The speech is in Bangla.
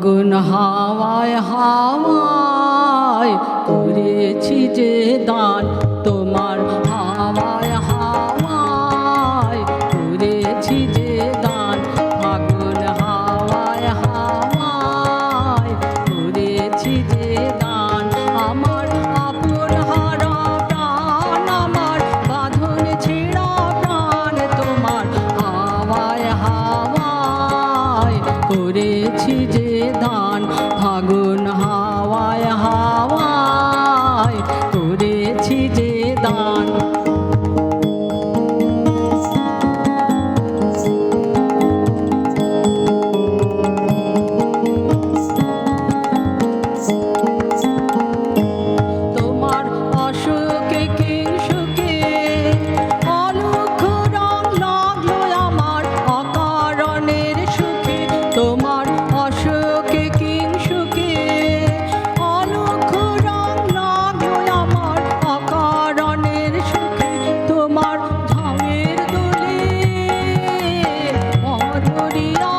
ফাগুন হাওয়ায় হাওয়ায় করেছি যে দান, তোমার হাওয়ায় হাওয়ায় করেছি যে দান। ফাগুন হাওয়ায় হাওয়ায় করেছি যে দান, আমার আপন হারা প্রাণ, আমার বাঁধন ছেঁড়া প্রাণ, তোমার হাওয়ায় হাওয়ায় করেছি যে দান। ফাগুন হাওয়ায় হাওয়ায় করেছি যে দান। তোমার অসুখে কিংসুখে অলক্ষ রং লাগলো আমার অকারণের সুখে, তোমার অসুখে কিংসুখে অলক্ষ রং লাগলো আমার অকারণের সুখে। তোমার ঢঙের দোলে মধুরিয়া